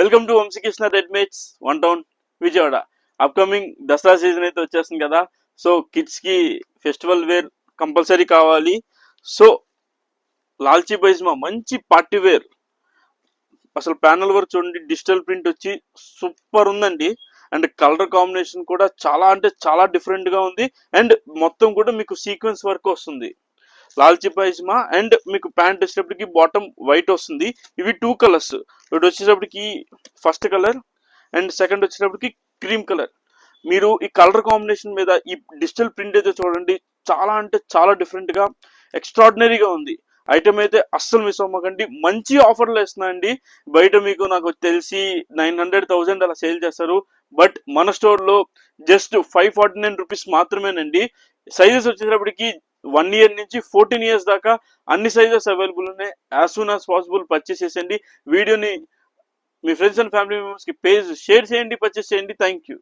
Welcome to Vamsikrishna readymades one town Vijayawada. Upcoming Dasara season అయితే వచ్చేస్తుంది కదా. సో కిడ్స్ కి ఫెస్టివల్ వేర్ కంపల్సరీ కావాలి. సో లాల్చీ బైజ్మా మంచి పార్టీ వేర్, అసలు ప్యానల్ వర్క్ చూడండి, డిజిటల్ ప్రింట్ వచ్చి సూపర్ ఉందండి. అండ్ కలర్ కాంబినేషన్ కూడా చాలా అంటే చాలా డిఫరెంట్ గా ఉంది. అండ్ మొత్తం కూడా మీకు సీక్వెన్స్ వర్క్ వస్తుంది లాల్చీ పైజమా. అండ్ మీకు ప్యాంట్ వచ్చేటప్పటికి బాటమ్ వైట్ వస్తుంది. ఇవి టూ కలర్స్, ఇటు వచ్చేటప్పటికి ఫస్ట్ కలర్ అండ్ సెకండ్ వచ్చేటప్పటికి క్రీమ్ కలర్. మీరు ఈ కలర్ కాంబినేషన్ మీద ఈ డిజిటల్ ప్రింట్ అయితే చూడండి, చాలా అంటే చాలా డిఫరెంట్ గా ఎక్స్ట్రాడినరీగా ఉంది. ఐటమ్ అయితే అస్సలు మిస్ అవ్వకండి. మంచి ఆఫర్లు వేస్తున్నాయండి. బయట మీకు నాకు తెలిసి 900,000 అలా సేల్ చేస్తారు. బట్ మన స్టోర్ లో జస్ట్ 549 రూపీస్ మాత్రమేనండి. సైజెస్ వచ్చేటప్పటికి 1 ఇయర్ నుంచి 14 ఇయర్స్ దాకా అన్ని సైజెస్ అవైలబుల్ ఉన్నాయి. As soon as possible purchase చేసేయండి. వీడియోని మీ ఫ్రెండ్స్ అండ్ ఫ్యామిలీ మెంబర్స్ కి పేజ్ షేర్ చేయండి, పర్చేస్ చేయండి. Thank you.